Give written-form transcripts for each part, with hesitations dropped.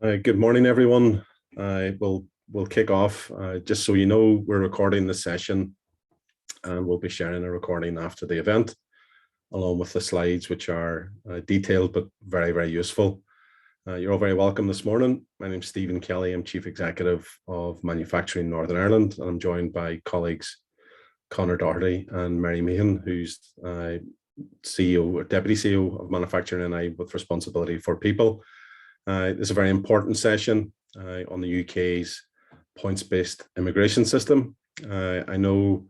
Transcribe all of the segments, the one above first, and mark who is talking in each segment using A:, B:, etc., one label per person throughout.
A: Good morning, everyone. We'll kick off. Just so you know, we're recording this session and we'll be sharing a recording after the event, along with the slides, which are detailed but very, very useful. You're all very welcome this morning. My name's Stephen Kelly. I'm Chief Executive of Manufacturing Northern Ireland, and I'm joined by colleagues Conor Doherty and Mary Meehan, who's CEO or Deputy CEO of Manufacturing NI with responsibility for people. This is a very important session on the UK's points-based immigration system. I know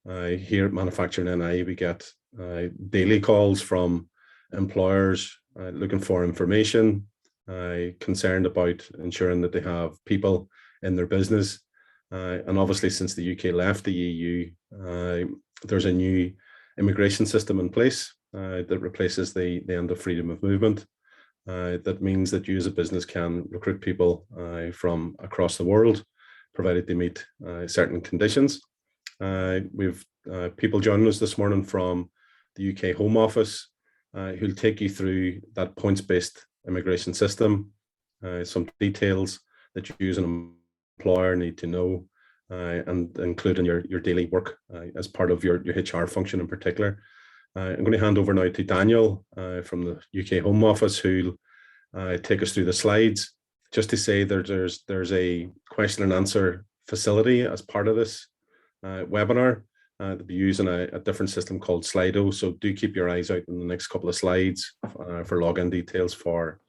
A: here at Manufacturing NI, we get daily calls from employers looking for information, concerned about ensuring that they have people in their business. And obviously, since the UK left the EU, there's a new immigration system in place that replaces the end of freedom of movement. That means that you as a business can recruit people from across the world, provided they meet certain conditions. We've people joining us this morning from the UK Home Office who'll take you through that points-based immigration system, some details that you as an employer need to know and include in your daily work as part of your HR function in particular. I'm going to hand over now to Daniel from the UK Home Office, who'll take us through the slides. Just to say there's a question and answer facility as part of this webinar. They'll be using a different system called Slido, so do keep your eyes out in the next couple of slides for login details for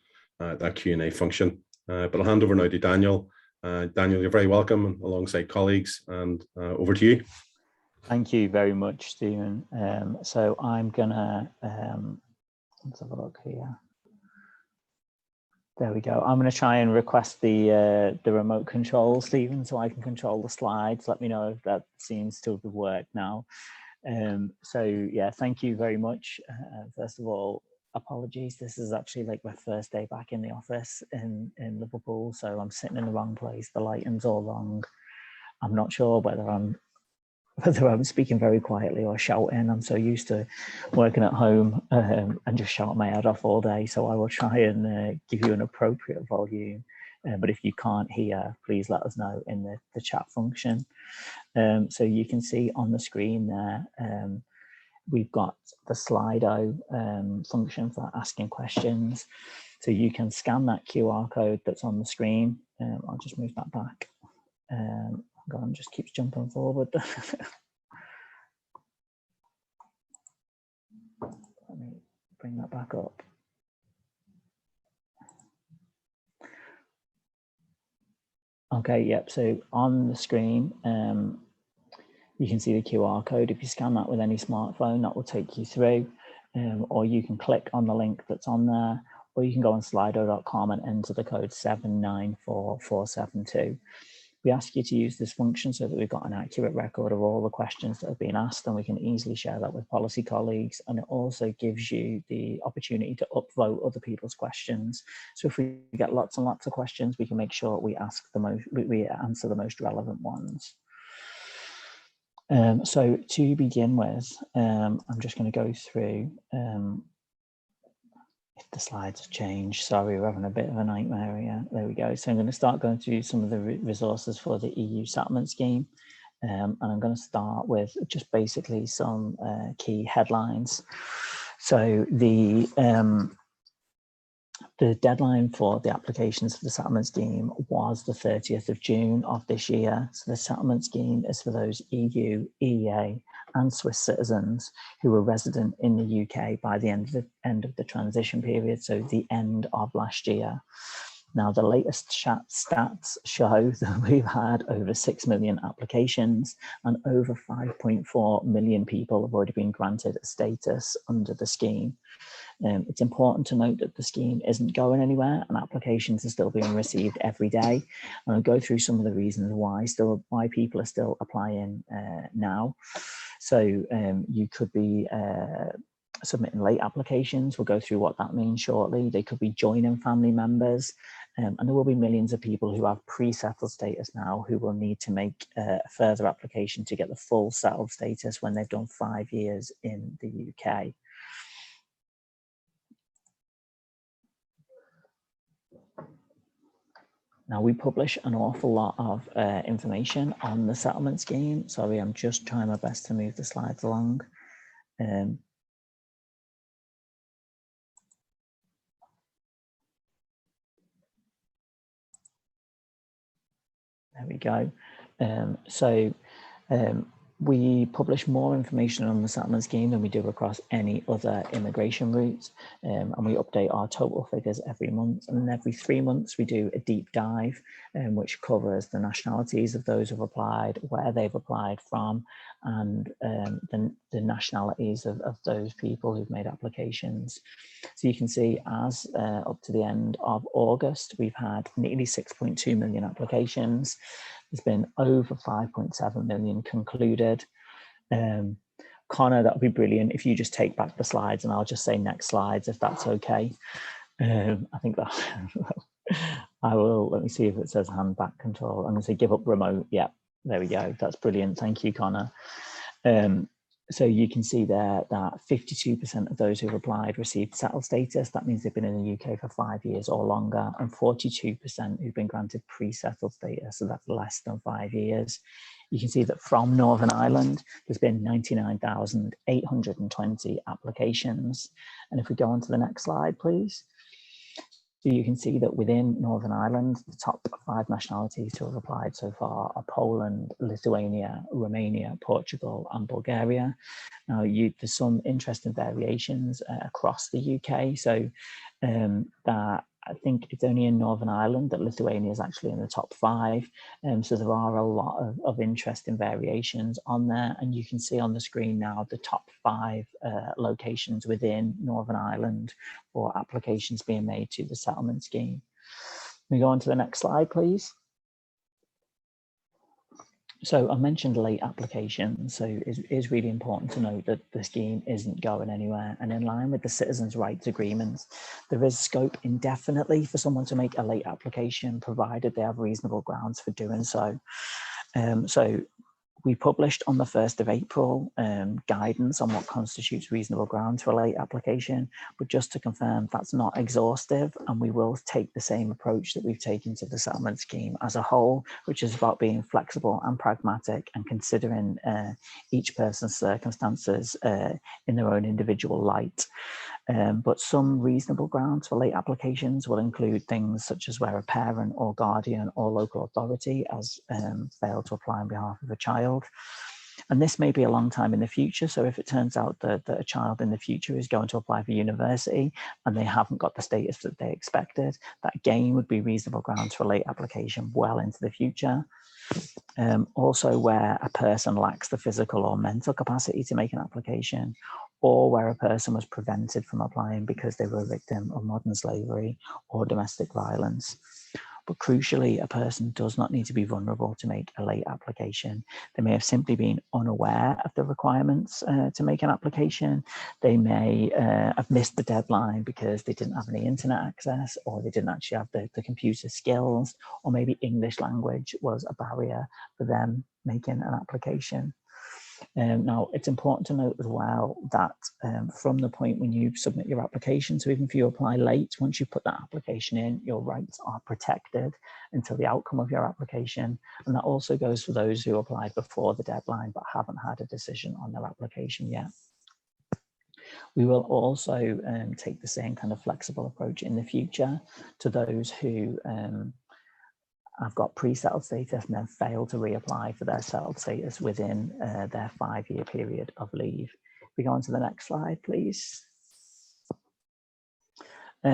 A: that Q&A function. But I'll hand over now to Daniel. Daniel, you're very welcome alongside colleagues, and over to you.
B: Thank you very much, Stephen. So I'm gonna, let's have a look here. There we go. I'm gonna try and request the remote control, Stephen, so I can control the slides. Let me know if that seems to have worked now. So yeah, thank you very much. First of all, apologies. This is actually like my first day back in the office in Liverpool, so I'm sitting in the wrong place. The lighting's all wrong. I'm not sure whether I'm speaking very quietly or shouting. I'm so used to working at home and just shouting my head off all day. So I will try and give you an appropriate volume. But if you can't hear, please let us know in the chat function. So you can see on the screen there, we've got the Slido function for asking questions. So you can scan that QR code that's on the screen. I'll just move that back. God, just keeps jumping forward. Let me bring that back up. Okay, yep. So on the screen, you can see the QR code. If you scan that with any smartphone, that will take you through, or you can click on the link that's on there, or you can go on slido.com and enter the code 794472. We ask you to use this function so that we've got an accurate record of all the questions that have been asked, and we can easily share that with policy colleagues. And it also gives you the opportunity to upvote other people's questions. So if we get lots and lots of questions, we can make sure we answer the most relevant ones. So to begin with, I'm just going to go through, if the slides have changed, sorry, we're having a bit of a nightmare here. There we go. So I'm going to start going through some of the resources for the EU settlement scheme. And I'm going to start with just basically some key headlines. So the deadline for the applications for the settlement scheme was the 30th of June of this year. So the settlement scheme is for those EU, EEA and Swiss citizens who were resident in the UK by the end of the transition period, so the end of last year. Now, the latest stats show that we've had over 6 million applications and over 5.4 million people have already been granted a status under the scheme. It's important to note that the scheme isn't going anywhere and applications are still being received every day. And I'll go through some of the reasons why people are still applying now. So you could be submitting late applications. We'll go through what that means shortly. They could be joining family members. And there will be millions of people who have pre-settled status now who will need to make a further application to get the full settled status when they've done 5 years in the UK. Now, we publish an awful lot of information on the settlement scheme. Sorry, I'm just trying my best to move the slides along. There we go. We publish more information on the settlement scheme than we do across any other immigration route, and we update our total figures every month. And then every 3 months, we do a deep dive, which covers the nationalities of those who've applied, where they've applied from, and the nationalities of those people who've made applications. So you can see as up to the end of August, we've had nearly 6.2 million applications. There's been over 5.7 million concluded. Connor, that would be brilliant if you just take back the slides and I'll just say next slides, if that's okay. I think that I will, let me see if it says hand back control. I'm going to say give up remote. Yeah, there we go. That's brilliant. Thank you, Connor. So you can see there that 52% of those who've applied received settled status. That means they've been in the UK for 5 years or longer, and 42% who've been granted pre-settled status, so that's less than 5 years. You can see that from Northern Ireland, there's been 99,820 applications. And if we go on to the next slide, please. So you can see that within Northern Ireland, the top 5 nationalities to have applied so far are Poland, Lithuania, Romania, Portugal, and Bulgaria. Now, there's some interesting variations across the UK. So that I think it's only in Northern Ireland that Lithuania is actually in the top 5. So there are a lot of interesting variations on there. And you can see on the screen now the top 5 locations within Northern Ireland for applications being made to the settlement scheme. We go on to the next slide, please. So I mentioned late application, so it is really important to note that the scheme isn't going anywhere, and in line with the Citizens' Rights Agreement, there is scope indefinitely for someone to make a late application, provided they have reasonable grounds for doing so. So we published on the 1st of April guidance on what constitutes reasonable grounds for a late application, but just to confirm, that's not exhaustive, and we will take the same approach that we've taken to the settlement scheme as a whole, which is about being flexible and pragmatic and considering each person's circumstances in their own individual light. But some reasonable grounds for late applications will include things such as where a parent or guardian or local authority has failed to apply on behalf of a child. And this may be a long time in the future. So if it turns out that a child in the future is going to apply for university and they haven't got the status that they expected, that again would be reasonable grounds for late application well into the future. Also where a person lacks the physical or mental capacity to make an application, or where a person was prevented from applying because they were a victim of modern slavery or domestic violence. But crucially, a person does not need to be vulnerable to make a late application. They may have simply been unaware of the requirements to make an application. They may have missed the deadline because they didn't have any internet access, or they didn't actually have the computer skills, or maybe English language was a barrier for them making an application. Now, it's important to note as well that from the point when you submit your application, so even if you apply late, once you put that application in, your rights are protected until the outcome of your application. And that also goes for those who applied before the deadline but haven't had a decision on their application yet. We will also take the same kind of flexible approach in the future to those who have got pre-settled status and then fail to reapply for their settled status within their 5-year period of leave. We go on to the next slide, please.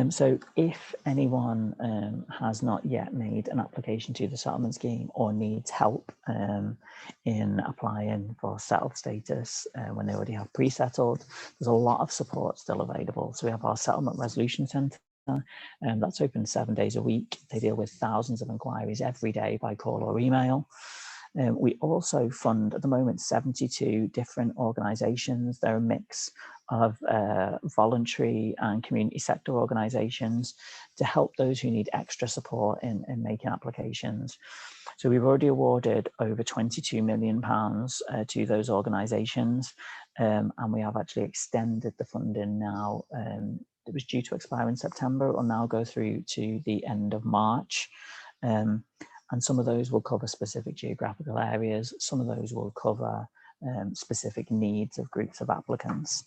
B: So if anyone has not yet made an application to the settlement scheme or needs help in applying for settled status when they already have pre-settled, there's a lot of support still available. So we have our Settlement Resolution Centre, and that's open 7 days a week. They deal with thousands of inquiries every day by call or email. We also fund at the moment 72 different organisations. They're a mix of voluntary and community sector organisations to help those who need extra support in making applications. So we've already awarded over £22 million to those organisations, and we have actually extended the funding now. It was due to expire in September. It will now go through to the end of March. And some of those will cover specific geographical areas. Some of those will cover specific needs of groups of applicants.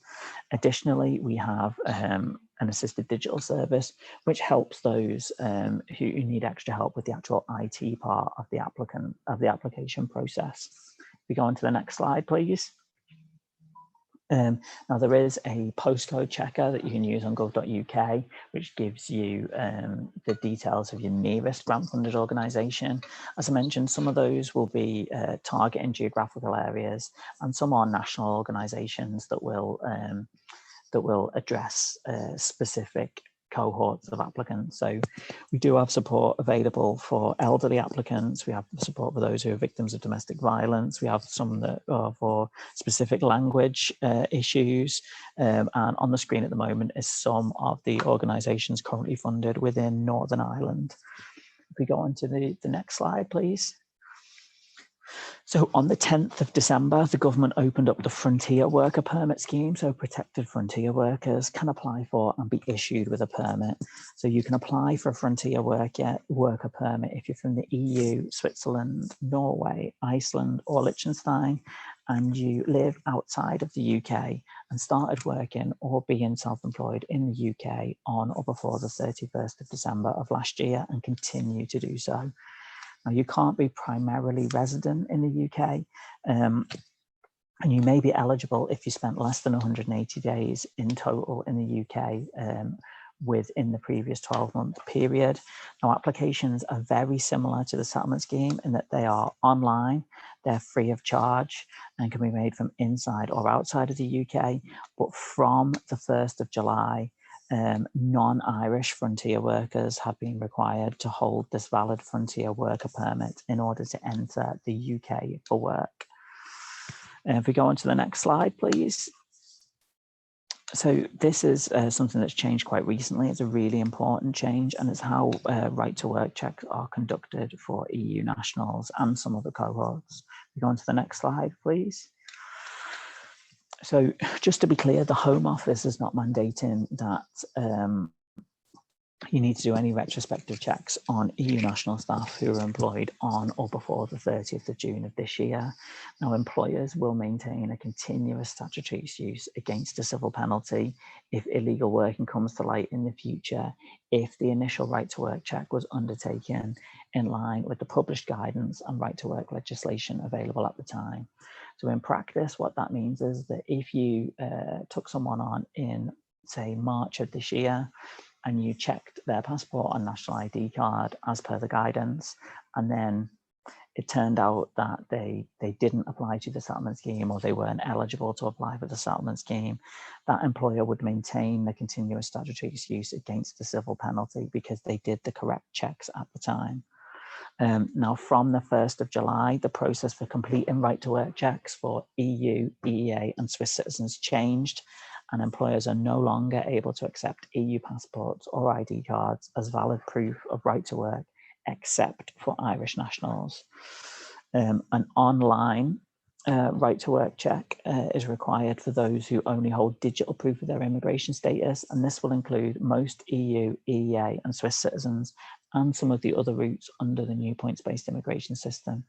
B: Additionally, we have an assisted digital service, which helps those who need extra help with the actual IT part of the application process. If we go on to the next slide, please. Now there is a postcode checker that you can use on gov.uk, which gives you the details of your nearest grant-funded organisation. As I mentioned, some of those will be targeting geographical areas, and some are national organisations that will address specific cohorts of applicants. So we do have support available for elderly applicants. We have support for those who are victims of domestic violence. We have some that are for specific language issues. And on the screen at the moment is some of the organisations currently funded within Northern Ireland. If we go on to the next slide, please. So on the 10th of December, the government opened up the Frontier Worker Permit Scheme. So protected frontier workers can apply for and be issued with a permit. So you can apply for a Frontier Worker Permit if you're from the EU, Switzerland, Norway, Iceland, or Liechtenstein, and you live outside of the UK and started working or being self-employed in the UK on or before the 31st of December of last year and continue to do so. Now, you can't be primarily resident in the UK, and you may be eligible if you spent less than 180 days in total in the UK within the previous 12-month period. Now, applications are very similar to the settlement scheme in that they are online, they're free of charge, and can be made from inside or outside of the UK. But from the 1st of July, non-Irish frontier workers have been required to hold this valid Frontier Worker Permit in order to enter the UK for work. If we go on to the next slide, please. So this is something that's changed quite recently. It's a really important change, and it's how right to work checks are conducted for EU nationals and some other cohorts. We go on to the next slide, please. So just to be clear, the Home Office is not mandating that you need to do any retrospective checks on EU national staff who are employed on or before the 30th of June of this year. Now, employers will maintain a continuous statutory excuse against a civil penalty if illegal working comes to light in the future, if the initial right to work check was undertaken in line with the published guidance and right to work legislation available at the time. So in practice, what that means is that if you took someone on in, say, March of this year, and you checked their passport and national ID card as per the guidance, and then it turned out that they didn't apply to the settlement scheme, or they weren't eligible to apply for the settlement scheme, that employer would maintain the continuous statutory excuse against the civil penalty because they did the correct checks at the time. Now, from the 1st of July, the process for completing right to work checks for EU, EEA and Swiss citizens changed, and employers are no longer able to accept EU passports or ID cards as valid proof of right to work, except for Irish nationals. An online right to work check is required for those who only hold digital proof of their immigration status, and this will include most EU, EEA and Swiss citizens and some of the other routes under the new points-based immigration system.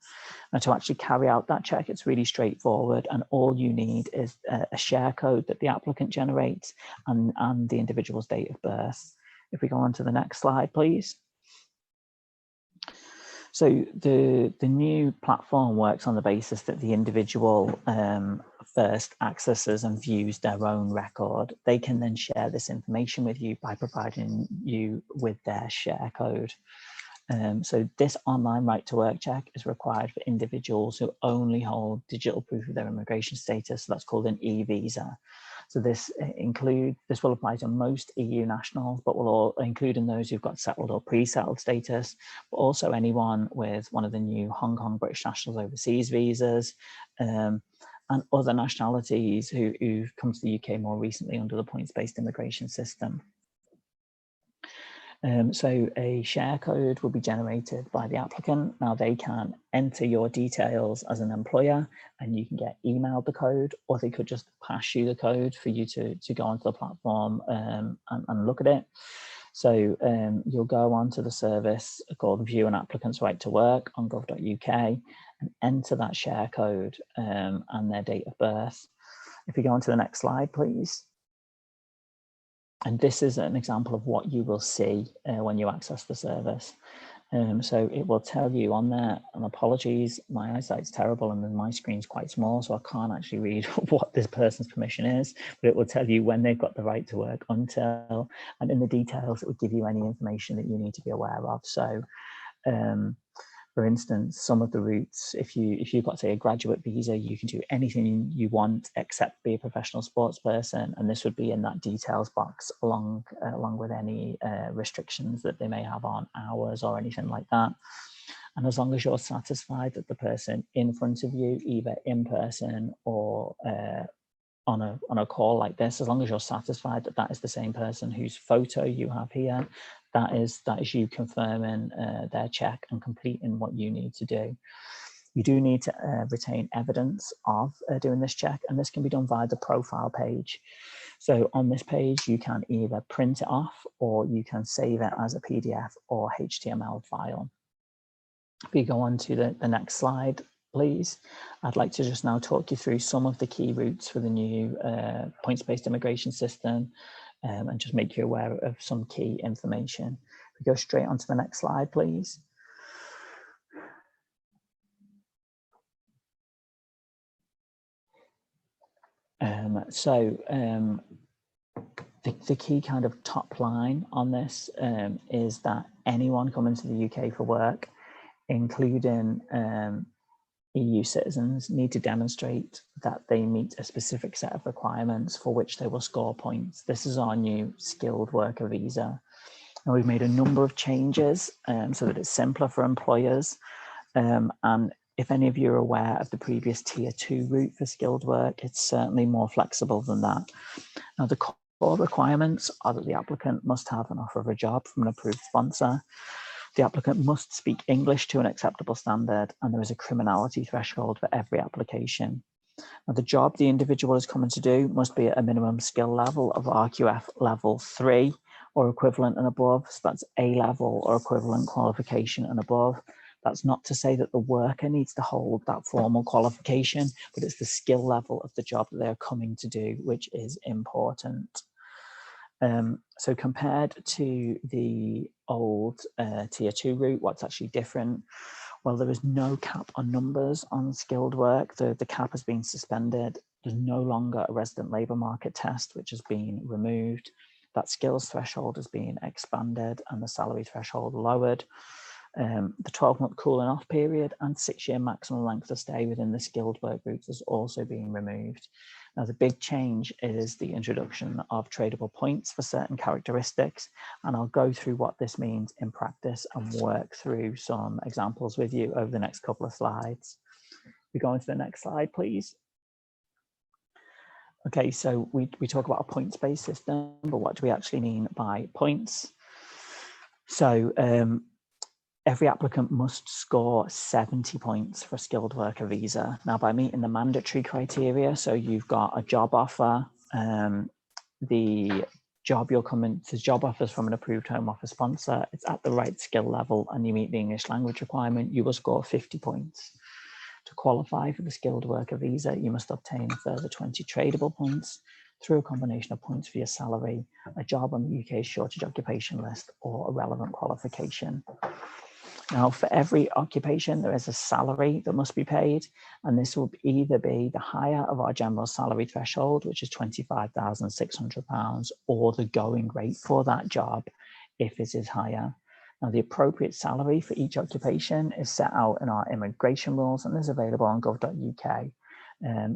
B: Now, to actually carry out that check, it's really straightforward, and all you need is a share code that the applicant generates and the individual's date of birth. If we go on to the next slide, please. So the new platform works on the basis that the individual first accesses and views their own record. They can then share this information with you by providing you with their share code. So this online right to work check is required for individuals who only hold digital proof of their immigration status. So that's called an e-visa. So this will apply to most EU nationals, but will all include in those who've got settled or pre-settled status, but also anyone with one of the new Hong Kong British nationals overseas visas, and other nationalities who've come to the UK more recently under the points-based immigration system. So a share code will be generated by the applicant. Now they can enter your details as an employer and you can get emailed the code, or they could just pass you the code for you to go onto the platform and look at it. So you'll go onto the service called View an Applicant's Right to Work on gov.uk and enter that share code and their date of birth. If you go on to the next slide, please. And this is an example of what you will see when you access the service. So it will tell you on there, and apologies, my eyesight's terrible and then my screen's quite small, so I can't actually read what this person's permission is, but it will tell you when they've got the right to work until, and in the details, it will give you any information that you need to be aware of. So for instance, some of the routes, if you've got, say, a graduate visa, you can do anything you want except be a professional sports person, and this would be in that details box along with any restrictions that they may have on hours or anything like that. And as long as you're satisfied that the person in front of you, either in person or on a call like this, as long as you're satisfied that that is the same person whose photo you have here, that is you confirming their check and completing what you need to do. You do need to retain evidence of doing this check, and this can be done via the profile page. So on this page, you can either print it off or you can save it as a PDF or HTML file. If we go on to the next slide, please. I'd like to just now talk you through some of the key routes for the new points-based immigration system and just make you aware of some key information. We go straight onto the next slide, please. The key kind of top line on this is that anyone coming to the UK for work, including EU citizens, need to demonstrate that they meet a specific set of requirements for which they will score points. This is our new skilled worker visa. And we've made a number of changes so that it's simpler for employers. And if any of you are aware of the previous tier 2 route for skilled work, it's certainly more flexible than that. Now, the core requirements are that the applicant must have an offer of a job from an approved sponsor. The applicant must speak English to an acceptable standard, and there is a criminality threshold for every application. Now, the job the individual is coming to do must be at a minimum skill level of RQF level 3 or equivalent and above. So that's A level or equivalent qualification and above. That's not to say that the worker needs to hold that formal qualification, but it's the skill level of the job that they're coming to do, which is important. So compared to the old tier 2 route, what's actually different? Well, there is no cap on numbers on skilled work. The cap has been suspended. There's no longer a resident labour market test, which has been removed. That skills threshold has been expanded and the salary threshold lowered. The 12-month cooling off period and 6-year maximum length of stay within the skilled work routes has also been removed. Now, the big change is the introduction of tradable points for certain characteristics, and I'll go through what this means in practice and work through some examples with you over the next couple of slides. We go on to the next slide, please. Okay, so we talk about a points-based system, but what do we actually mean by points? So every applicant must score 70 points for a skilled worker visa. Now, by meeting the mandatory criteria, so you've got a job offer, the job you're coming to, job offers from an approved Home Office sponsor, it's at the right skill level and you meet the English language requirement, you will score 50 points. To qualify for the skilled worker visa, you must obtain a further 20 tradable points through a combination of points for your salary, a job on the UK's shortage occupation list, or a relevant qualification. Now, for every occupation, there is a salary that must be paid, and this will either be the higher of our general salary threshold, which is £25,600, or the going rate for that job if it is higher. Now, the appropriate salary for each occupation is set out in our immigration rules and is available on gov.uk.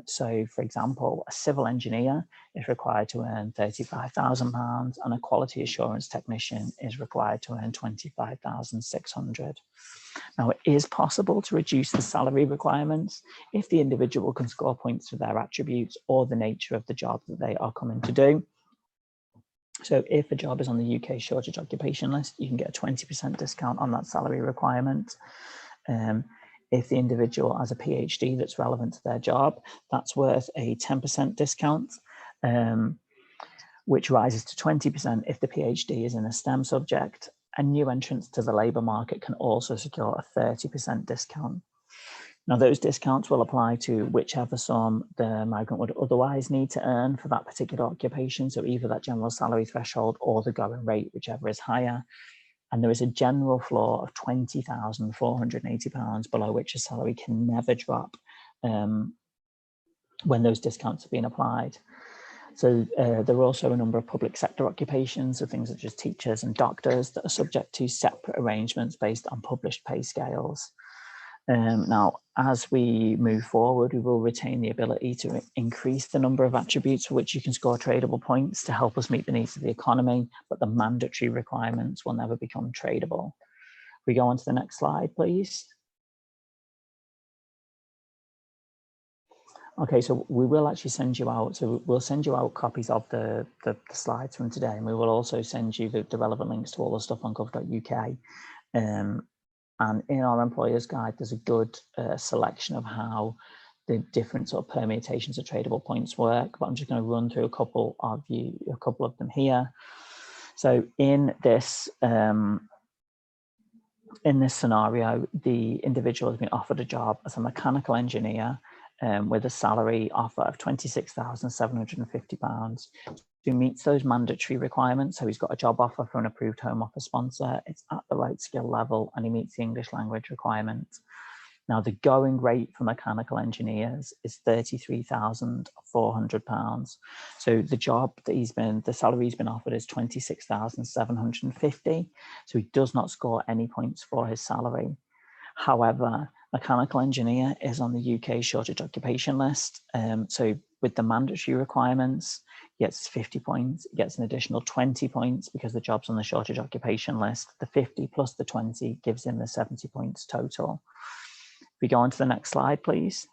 B: So, for example, a civil engineer is required to earn £35,000 and a quality assurance technician is required to earn £25,600. Now, it is possible to reduce the salary requirements if the individual can score points for their attributes or the nature of the job that they are coming to do. So if a job is on the UK shortage occupation list, you can get a 20% discount on that salary requirement. If the individual has a PhD that's relevant to their job, that's worth a 10% discount. which rises to 20% if the PhD is in a STEM subject. And new entrants to the labour market can also secure a 30% discount. Now, those discounts will apply to whichever sum the migrant would otherwise need to earn for that particular occupation, so either that general salary threshold or the going rate, whichever is higher. And there is a general floor of £20,480 below which a salary can never drop when those discounts have been applied. So there are also a number of public sector occupations, so things such as teachers and doctors, that are subject to separate arrangements based on published pay scales. Now, as we move forward, we will retain the ability to increase the number of attributes for which you can score tradable points to help us meet the needs of the economy, but the mandatory requirements will never become tradable. We go on to the next slide, please. Okay, so we will actually send you out, so we'll send you out copies of the slides from today, and we will also send you the relevant links to all the stuff on gov.uk. And in our employer's guide, there's a good selection of how the different sort of permutations of tradable points work, but I'm just going to run through a couple of them here. So in this scenario, the individual has been offered a job as a mechanical engineer with a salary offer of £26,750. Who meets those mandatory requirements. So he's got a job offer from an approved Home Office sponsor. It's at the right skill level and he meets the English language requirement. Now, the going rate for mechanical engineers is £33,400. So the salary he's been offered is £26,750. So he does not score any points for his salary. However, mechanical engineer is on the UK shortage occupation list. So with the mandatory requirements, he gets 50 points, he gets an additional 20 points because the job's on the shortage occupation list. The 50 plus the 20 gives him the 70 points total. If we go on to the next slide, please.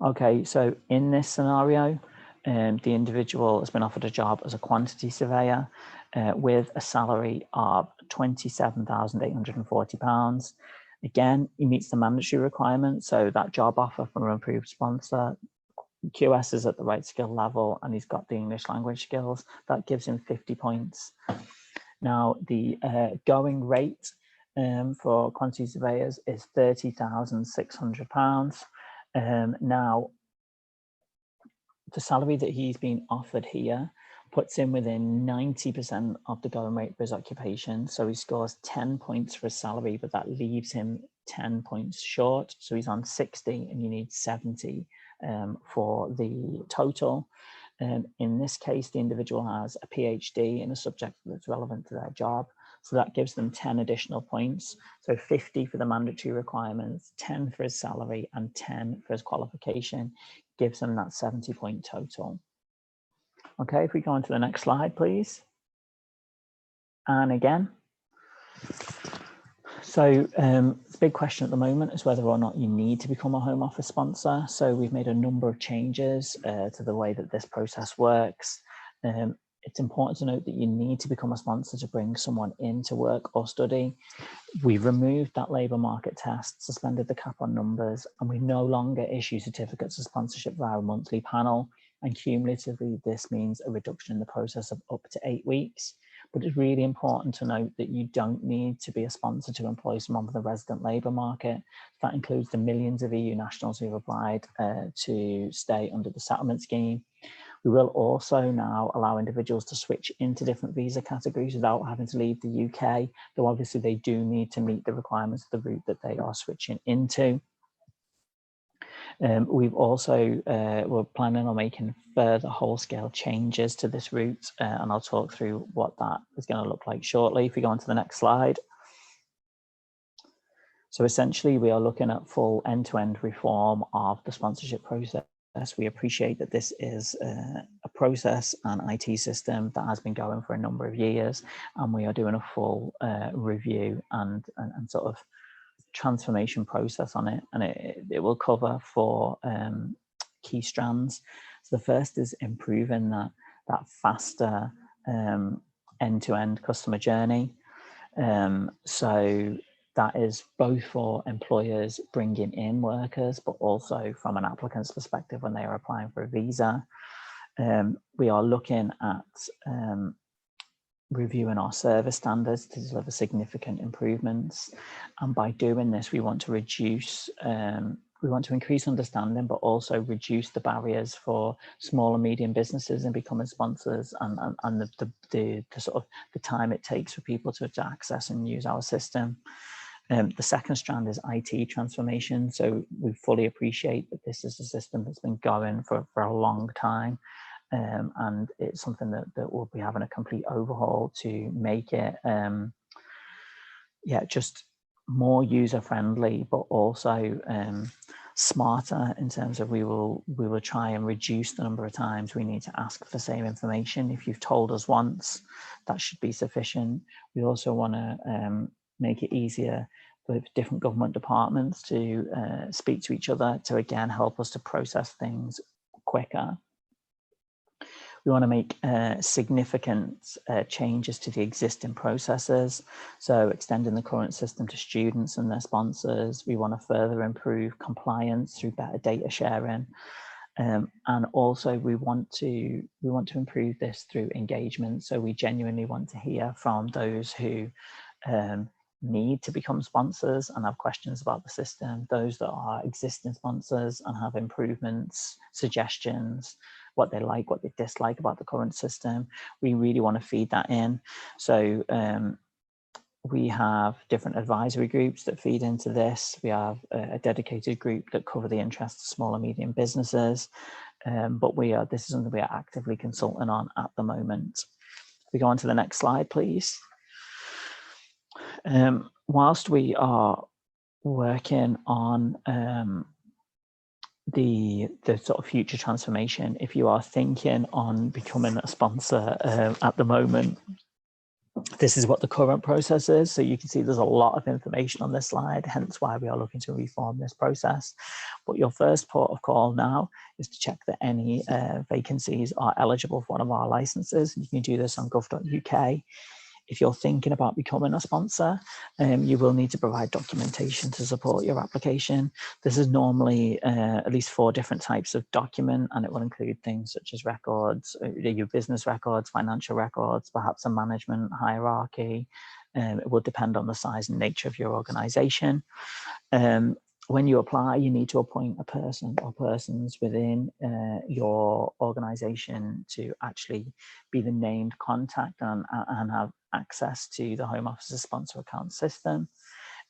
B: Okay, so in this scenario, the individual has been offered a job as a quantity surveyor with a salary of £27,840. Again, he meets the mandatory requirement, so that job offer from an approved sponsor, QS is at the right skill level and he's got the English language skills. That gives him 50 points. Now, the going rate for quantity surveyors is £30,600. Now, the salary that he's been offered here puts him within 90% of the going rate for his occupation. So he scores 10 points for his salary, but that leaves him 10 points short. So he's on 60 and you need 70 for the total. In this case, the individual has a PhD in a subject that's relevant to their job. So that gives them 10 additional points. So 50 for the mandatory requirements, 10 for his salary and 10 for his qualification gives them that 70 point total. Okay, if we go on to the next slide, please. And again, so the big question at the moment is whether or not you need to become a Home Office sponsor. So we've made a number of changes to the way that this process works. It's important to note that you need to become a sponsor to bring someone in to work or study. We've removed that labour market test, suspended the cap on numbers, and we no longer issue certificates of sponsorship via a monthly panel. And cumulatively, this means a reduction in the process of up to 8 weeks. But it's really important to note that you don't need to be a sponsor to employ someone with the resident labour market. That includes the millions of EU nationals who've applied to stay under the settlement scheme. We will also now allow individuals to switch into different visa categories without having to leave the UK, though obviously they do need to meet the requirements of the route that they are switching into. We've also, we're planning on making further whole-scale changes to this route, and I'll talk through what that is going to look like shortly. If we go on to the next slide. So essentially, we are looking at full end-to-end reform of the sponsorship process. We appreciate that this is a process and IT system that has been going for a number of years, and we are doing a full review and sort of transformation process on it, and it will cover 4 key strands. So the first is improving that faster end-to-end customer journey. So that is both for employers bringing in workers, but also from an applicant's perspective when they are applying for a visa. We are looking at reviewing our service standards to deliver significant improvements. And by doing this, we want to reduce, we want to increase understanding, but also reduce the barriers for small and medium businesses in becoming sponsors, and the sort of the time it takes for people to access and use our system. The second strand is IT transformation. So we fully appreciate that this is a system that's been going for a long time. And it's something that we'll be having a complete overhaul to make it, just more user friendly, but also smarter in terms of we will try and reduce the number of times we need to ask for the same information. If you've told us once, that should be sufficient. We also want to make it easier for different government departments to speak to each other to again help us to process things quicker. We want to make significant changes to the existing processes, so extending the current system to students and their sponsors. We want to further improve compliance through better data sharing, and also we want to improve this through engagement. So we genuinely want to hear from those who need to become sponsors and have questions about the system, those that are existing sponsors and have improvements, suggestions, what they like, what they dislike about the current system. We really want to feed that in. So we have different advisory groups that feed into this. We have a dedicated group that cover the interests of small and medium businesses, but this is something we are actively consulting on at the moment. We go on to the next slide, please. Whilst we are working on the sort of future transformation, if you are thinking on becoming a sponsor at the moment, this is what the current process is. So you can see there's a lot of information on this slide, hence why we are looking to reform this process. But your first port of call now is to check that any vacancies are eligible for one of our licenses. You can do this on gov.uk. If you're thinking about becoming a sponsor, you will need to provide documentation to support your application. This is normally at least 4 different types of document, and it will include things such as records, your business records, financial records, perhaps a management hierarchy. It will depend on the size and nature of your organization. When you apply, you need to appoint a person or persons within your organization to actually be the named contact and have access to the Home Office's sponsor account system.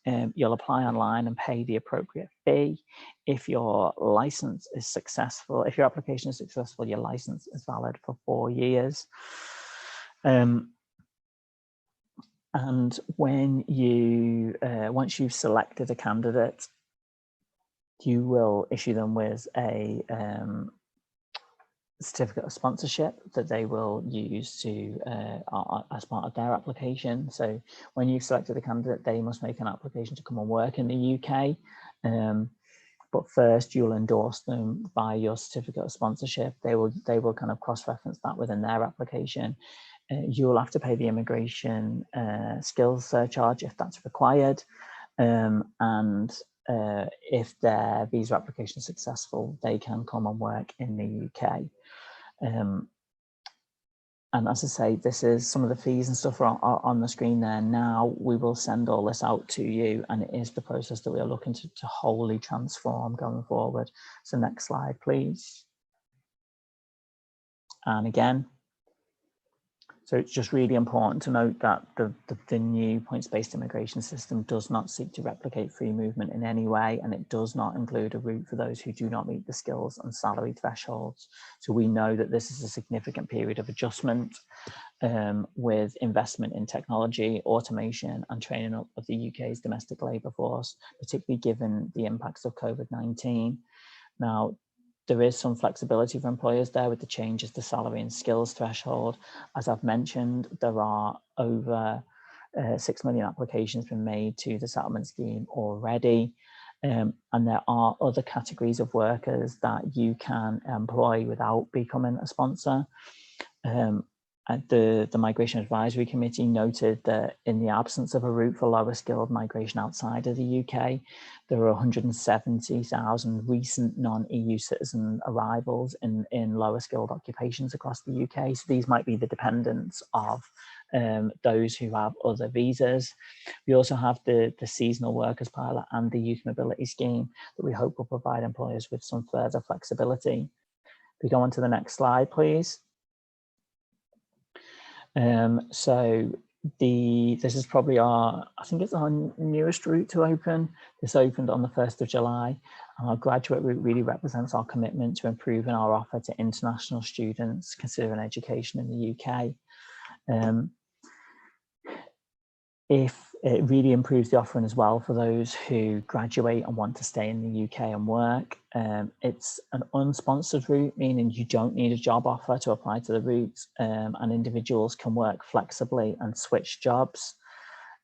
B: You'll apply online and pay the appropriate fee. If your license is successful, if your application is successful, your license is valid for 4 years. And when you, once you've selected a candidate, you will issue them with a certificate of sponsorship that they will use to as part of their application. So when you've selected a candidate, they must make an application to come and work in the UK. But first, you'll endorse them by your certificate of sponsorship. They will kind of cross-reference that within their application. You'll have to pay the immigration skills surcharge if that's required, and if their visa application is successful, they can come and work in the UK. And as I say, this is some of the fees and stuff are on the screen there now. We will send all this out to you, and it is the process that we are looking to wholly transform going forward. So next slide, please. And again, so it's just really important to note that the new points-based immigration system does not seek to replicate free movement in any way, and it does not include a route for those who do not meet the skills and salary thresholds. So we know that this is a significant period of adjustment with investment in technology, automation, and training up of the UK's domestic labour force, particularly given the impacts of COVID-19. Now, there is some flexibility for employers there with the changes to salary and skills threshold. As I've mentioned, there are over 6 million applications been made to the settlement scheme already. And there are other categories of workers that you can employ without becoming a sponsor. the Migration Advisory Committee noted that in the absence of a route for lower skilled migration outside of the UK, there are 170,000 recent non-EU citizen arrivals in lower skilled occupations across the UK. So these might be the dependents of those who have other visas. We also have the seasonal workers pilot and the youth mobility scheme that we hope will provide employers with some further flexibility. If we go on to the next slide, please. So this is probably I think it's our newest route to open. This opened on the 1st of July. And our graduate route really represents our commitment to improving our offer to international students considering education in the UK. If it really improves the offering as well for those who graduate and want to stay in the UK and work. It's an unsponsored route, meaning you don't need a job offer to apply to the route, and individuals can work flexibly and switch jobs.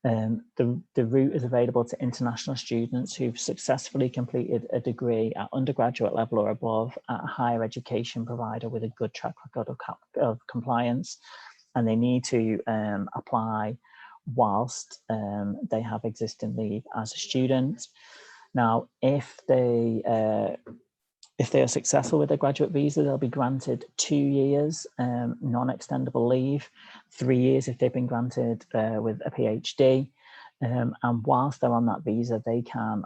B: The route is available to international students who've successfully completed a degree at undergraduate level or above at a higher education provider with a good track record of compliance, and they need to apply whilst they have existing leave as a student. Now, if they are successful with their graduate visa, they'll be granted 2 years non-extendable leave, 3 years if they've been granted with a PhD, and whilst they're on that visa, they can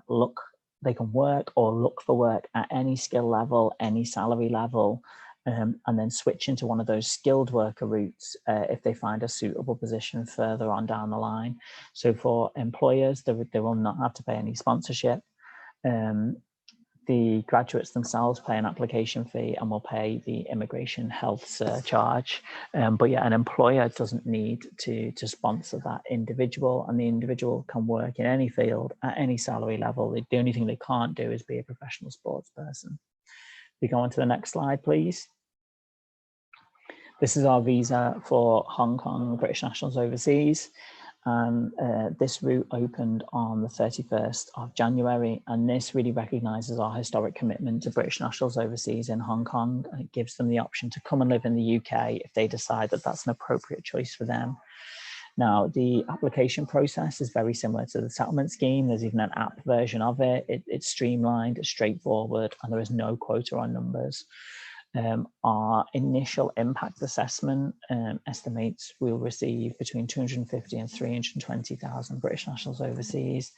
B: work or look for work at any skill level, any salary level, and then switch into one of those skilled worker routes if they find a suitable position further on down the line. So for employers, they will not have to pay any sponsorship. The graduates themselves pay an application fee and will pay the immigration health surcharge. But yeah, an employer doesn't need to sponsor that individual, and the individual can work in any field at any salary level. The only thing they can't do is be a professional sports person. We go on to the next slide, please. This is our visa for Hong Kong British nationals overseas. And this route opened on the 31st of January, and this really recognises our historic commitment to British nationals overseas in Hong Kong, and it gives them the option to come and live in the UK if they decide that that's an appropriate choice for them. Now, the application process is very similar to the settlement scheme. There's even an app version of it. It's streamlined, it's straightforward, and there is no quota on numbers. Our initial impact assessment estimates we'll receive between 250 and 320,000 British nationals overseas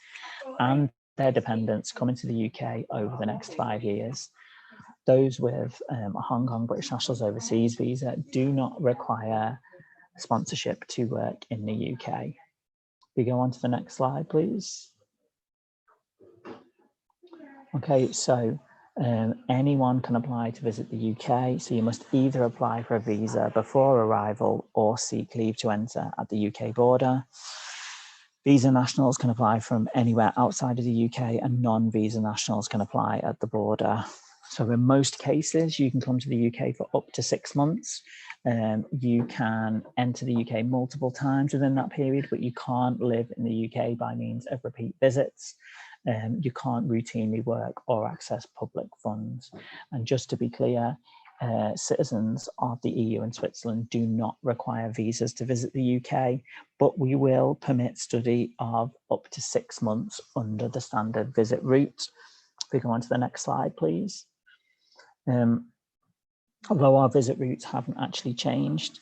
B: and their dependents coming to the UK over the next 5 years. Those with a Hong Kong British nationals overseas visa do not require sponsorship to work in the UK. We go on to the next slide, please. Okay, so anyone can apply to visit the UK, so you must either apply for a visa before arrival or seek leave to enter at the UK border. Visa nationals can apply from anywhere outside of the UK, and non-visa nationals can apply at the border. So in most cases, you can come to the UK for up to 6 months. You can enter the UK multiple times within that period, but you can't live in the UK by means of repeat visits. You can't routinely work or access public funds. And just to be clear, citizens of the EU and Switzerland do not require visas to visit the UK, but we will permit study of up to 6 months under the standard visit route. If we go on to the next slide, please. Although our visit routes haven't actually changed,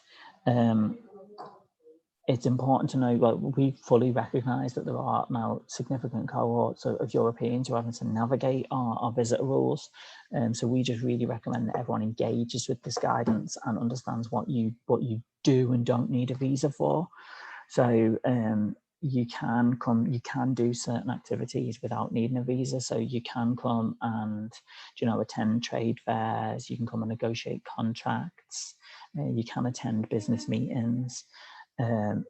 B: it's important to know, well, we fully recognise that there are now significant cohorts of Europeans who are having to navigate our visit rules. So we just really recommend that everyone engages with this guidance and understands what you do and don't need a visa for. So you can do certain activities without needing a visa. So you can come and, attend trade fairs, you can come and negotiate contracts, you can attend business meetings.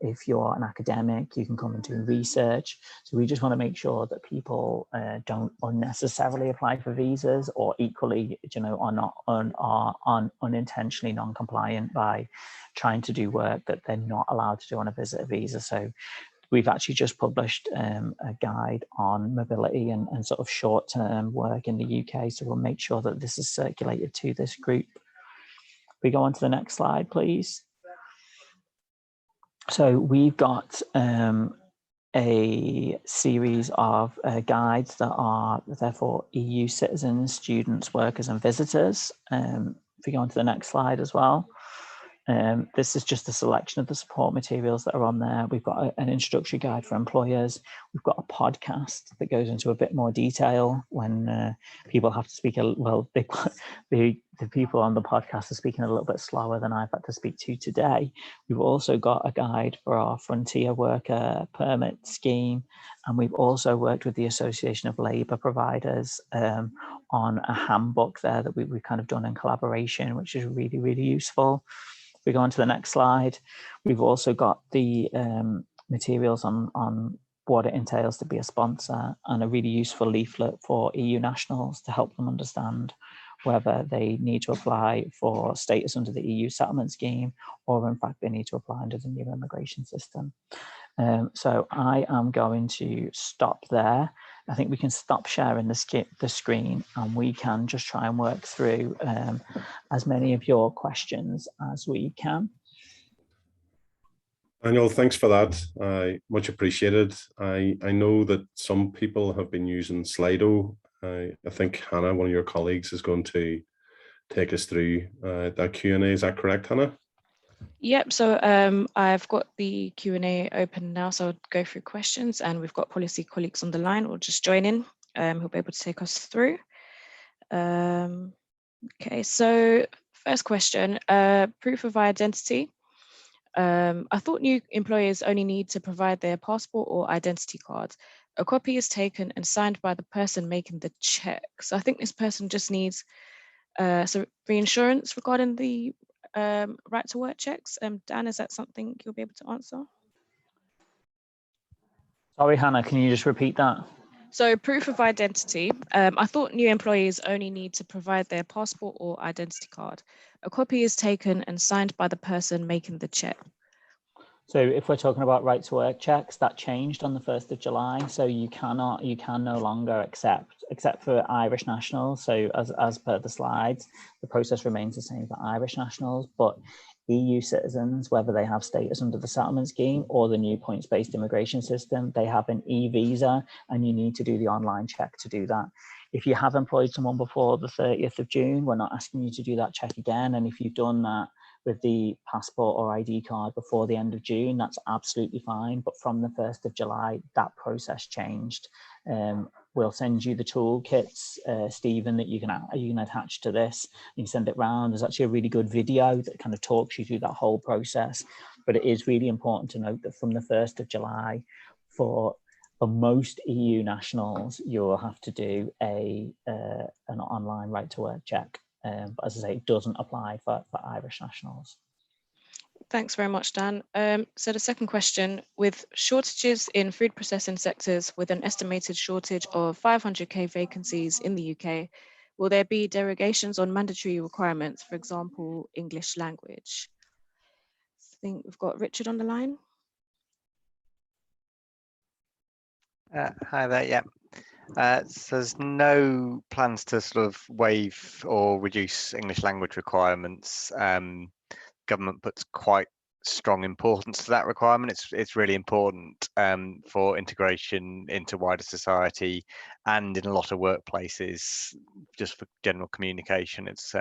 B: If you're an academic, you can come and do research. So we just want to make sure that people don't unnecessarily apply for visas, or equally, are unintentionally non-compliant by trying to do work that they're not allowed to do on a visitor visa. So we've actually just published a guide on mobility and sort of short-term work in the UK. So we'll make sure that this is circulated to this group. We go on to the next slide, please. So we've got a series of guides that are therefore EU citizens, students, workers and visitors. If we go on to the next slide as well. This is just a selection of the support materials that are on there. We've got an introductory guide for employers. We've got a podcast that goes into a bit more detail when people have to speak. The people on the podcast are speaking a little bit slower than I've had to speak to today. We've also got a guide for our frontier worker permit scheme. And we've also worked with the Association of Labour Providers on a handbook there that we've kind of done in collaboration, which is really, really useful. If we go on to the next slide, we've also got the materials on what it entails to be a sponsor and a really useful leaflet for EU nationals to help them understand whether they need to apply for status under the EU settlement scheme or in fact they need to apply under the new immigration system. So I am going to stop there. I think we can stop sharing the screen and we can just try and work through as many of your questions as we can.
A: Daniel, thanks for that. Much appreciated. I know that some people have been using Slido. I think Hannah, one of your colleagues, is going to take us through that Q&A. Is that correct, Hannah?
C: Yep, so I've got the Q&A open now, so I'll go through questions and we've got policy colleagues on the line. We'll just join in, who'll be able to take us through. Okay, so first question, proof of identity. I thought new employers only need to provide their passport or identity card. A copy is taken and signed by the person making the check. So I think this person just needs some reinsurance regarding the right to work checks. Dan, is that something you'll be able to answer?
B: Sorry, Hannah, can you just repeat that?
C: So proof of identity, I thought new employees only need to provide their passport or identity card. A copy is taken and signed by the person making the check.
B: So if we're talking about right to work checks, that changed on the 1st of July. So you can no longer except for Irish nationals. So as per the slides, the process remains the same for Irish nationals, but EU citizens, whether they have status under the settlement scheme or the new points-based immigration system, they have an e-visa and you need to do the online check to do that. If you have employed someone before the 30th of June, we're not asking you to do that check again. And if you've done that with the passport or ID card before the end of June, that's absolutely fine. But from the 1st of July, that process changed. We'll send you the toolkits, Stephen, that you can attach to this. You can send it round. There's actually a really good video that kind of talks you through that whole process. But it is really important to note that from the 1st of July, for most EU nationals, you'll have to do an online right to work check. But as I say, it doesn't apply for Irish nationals.
C: Thanks very much, Dan. So the second question, with shortages in food processing sectors with an estimated shortage of 500k vacancies in the UK, will there be derogations on mandatory requirements, for example, English language? I think we've got Richard on the line.
D: Hi there, yeah. So there's no plans to sort of waive or reduce English language requirements. Government puts quite strong importance to that requirement. It's really important for integration into wider society and in a lot of workplaces, just for general communication. It's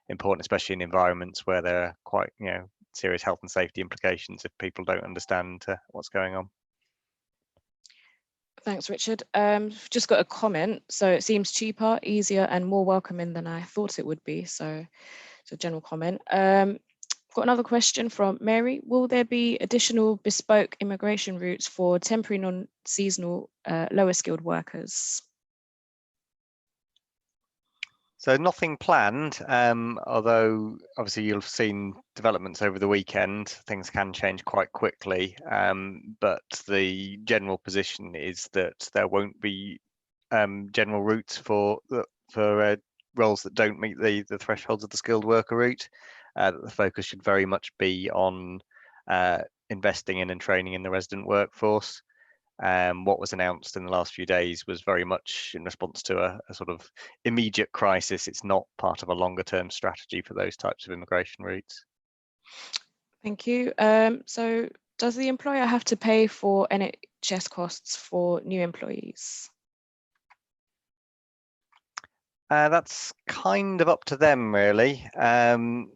D: important, especially in environments where there are quite serious health and safety implications if people don't understand what's going on.
C: Thanks, Richard. Just got a comment. So it seems cheaper, easier, and more welcoming than I thought it would be. So it's a general comment. Got another question from Mary. Will there be additional bespoke immigration routes for temporary, non-seasonal, lower skilled workers?
D: So nothing planned, although obviously you'll have seen developments over the weekend. Things can change quite quickly, but the general position is that there won't be general routes for roles that don't meet the thresholds of the skilled worker route. The focus should very much be on investing in and training in the resident workforce. What was announced in the last few days was very much in response to a sort of immediate crisis. It's not part of a longer term strategy for those types of immigration routes.
C: Thank you. So Does the employer have to pay for NHS costs for new employees?
D: That's kind of up to them, really.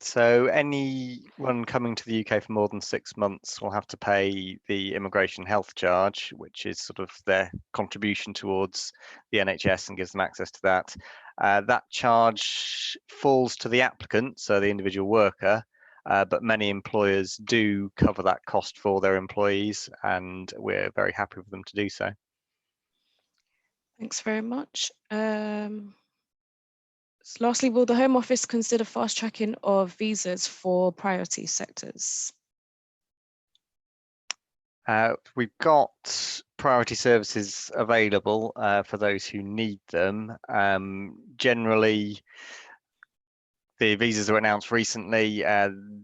D: So anyone coming to the UK for more than 6 months will have to pay the immigration health charge, which is sort of their contribution towards the NHS and gives them access to that. That charge falls to the applicant, so the individual worker, but many employers do cover that cost for their employees, and we're very happy for them to do so.
C: Thanks very much. Lastly, will the Home Office consider fast tracking of visas for priority sectors?
D: We've got priority services available for those who need them. Generally, the visas that were announced recently,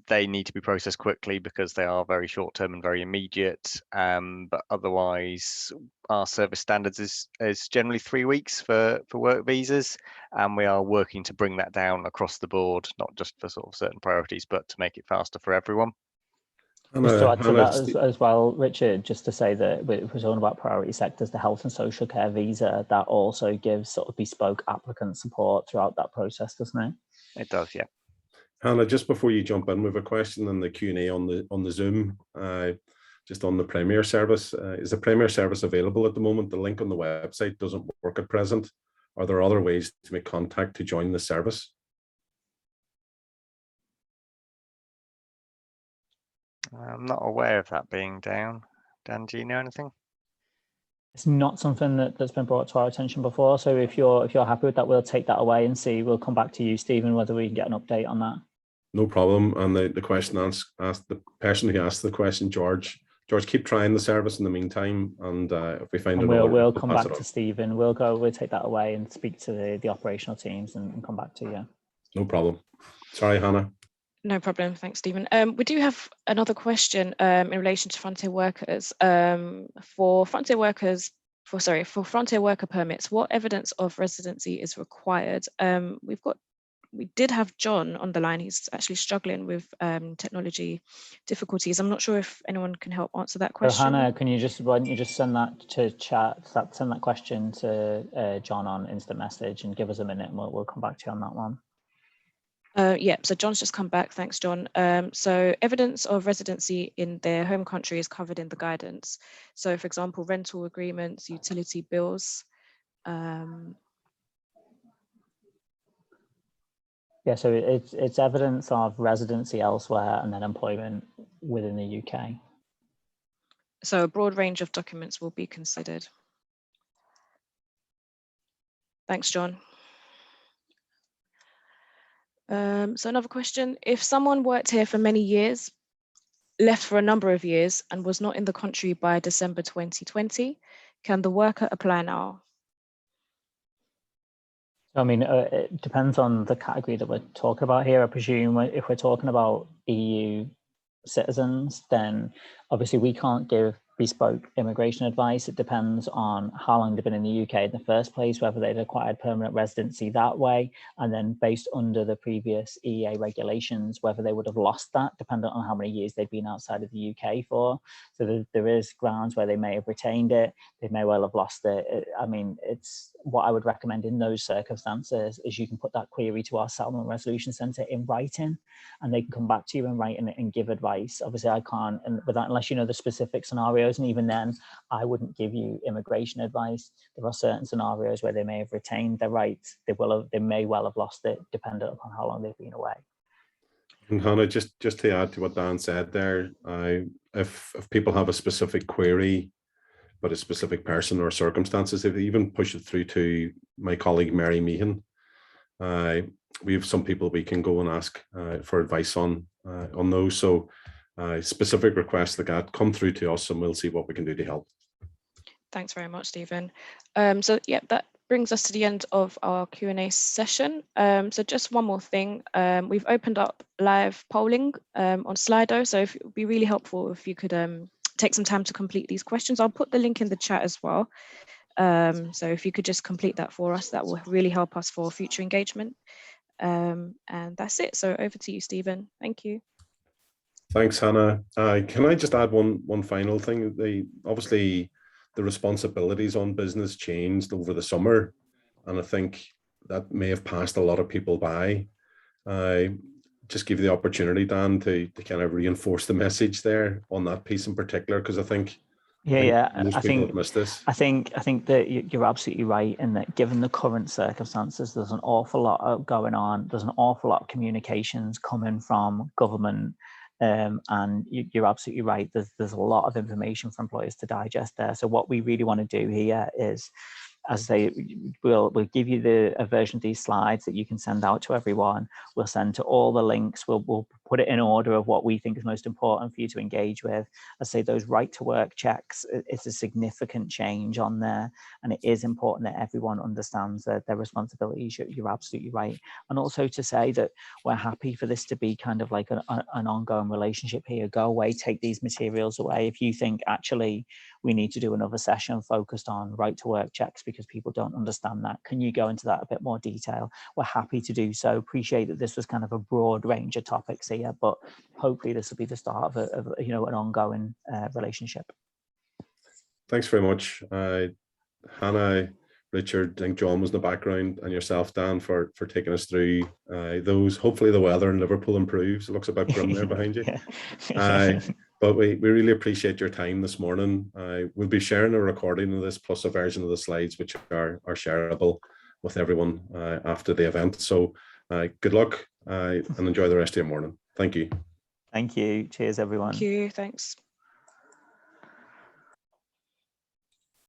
D: they need to be processed quickly because they are very short term and very immediate. But otherwise, our service standards is generally 3 weeks for work visas, and we are working to bring that down across the board, not just for sort of certain priorities, but to make it faster for everyone.
B: Just to add to that as well, Richard, just to say that we're talking about priority sectors, the health and social care visa, that also gives sort of bespoke applicant support throughout that process, doesn't it?
D: It does, yeah.
A: Hannah, just before you jump in, we have a question in the Q&A on the Zoom, just on the Premier service. Is the Premier service available at the moment? The link on the website doesn't work at present. Are there other ways to make contact to join the service?
D: I'm not aware of that being down. Dan, do you know anything?
B: It's not something that's been brought to our attention before. So if you're happy with that, we'll take that away and see. We'll come back to you, Stephen, whether we can get an update on that.
A: No problem. And the question asked the person who asked the question, George, keep trying the service in the meantime. And if we find it,
B: we'll come back to Stephen. We'll take that away and speak to the operational teams and come back to you.
A: No problem. Sorry, Hannah.
C: No problem. Thanks, Stephen. We do have another question in relation to frontier workers. For frontier worker permits, what evidence of residency is required? We did have John on the line. He's actually struggling with technology difficulties. I'm not sure if anyone can help answer that question.
B: So Hannah, why don't you just send that to chat, send that question to John on instant message and give us a minute and we'll come back to you on that one.
C: Yeah, so John's just come back. Thanks, John. So evidence of residency in their home country is covered in the guidance. So for example, rental agreements, utility bills.
B: Yeah, so it's evidence of residency elsewhere and then employment within the UK.
C: So a broad range of documents will be considered. Thanks, John. So another question, if someone worked here for many years, left for a number of years and was not in the country by December 2020, can the worker apply now?
B: I mean, it depends on the category that we're talking about here. I presume if we're talking about EU citizens, then obviously we can't give bespoke immigration advice. It depends on how long they've been in the UK in the first place, whether they'd acquired permanent residency that way, and then based under the previous EEA regulations, whether they would have lost that, depending on how many years they'd been outside of the UK for. So there is grounds where they may have retained it, they may well have lost it. I mean, it's what I would recommend in those circumstances is you can put that query to our Settlement Resolution Centre in writing, and they can come back to you in writing and give advice. Obviously, I can't, and without, unless you know the specific scenarios, and even then, I wouldn't give you immigration advice. There are certain scenarios where they may have retained their rights. They may well have lost it, depending upon how long they've been away.
A: And Hannah, just to add to what Dan said there, if people have a specific query, but a specific person or circumstances, if they even push it through to my colleague Mary Meehan, we have some people we can go and ask for advice on those. So specific requests like that, come through to us and we'll see what we can do to help.
C: Thanks very much, Stephen. So yeah, that brings us to the end of our Q&A session. So just one more thing, we've opened up live polling on Slido, so it would be really helpful if you could take some time to complete these questions. I'll put the link in the chat as well. So if you could just complete that for us, that will really help us for future engagement. And that's it. So over to you, Stephen. Thank you.
A: Thanks, Hannah. Can I just add one final thing? Obviously the responsibilities on business changed over the summer, and I think that may have passed a lot of people by. I just give you the opportunity, Dan, to kind of reinforce the message there on that piece in particular, because I think most people have missed this.
B: I think that you're absolutely right in that, given the current circumstances, there's an awful lot going on. There's an awful lot of communications coming from government, and you're absolutely right. There's a lot of information for employers to digest there. So what we really want to do here is, as we'll give you a version of these slides that you can send out to everyone. We'll send to all the links. We'll put it in order of what we think is most important for you to engage with. I say those right to work checks, it's a significant change on there, and it is important that everyone understands their responsibilities. You're absolutely right. And also to say that we're happy for this to be kind of like an ongoing relationship here. Go away, take these materials away. If you think actually we need to do another session focused on right to work checks because people don't understand that, can you go into that a bit more detail? We're happy to do so. Appreciate that this was kind of a broad range of topics here, but hopefully this will be the start of an ongoing relationship.
A: Thanks very much, Hannah, Richard. I think John was in the background, and yourself, Dan, for taking us through those. Hopefully the weather in Liverpool improves. It looks a bit grim there behind you. But we really appreciate your time this morning. We'll be sharing a recording of this plus a version of the slides, which are shareable with everyone after the event. So good luck and enjoy the rest of your morning. Thank you.
B: Thank you. Cheers, everyone.
C: Thank you. Thanks.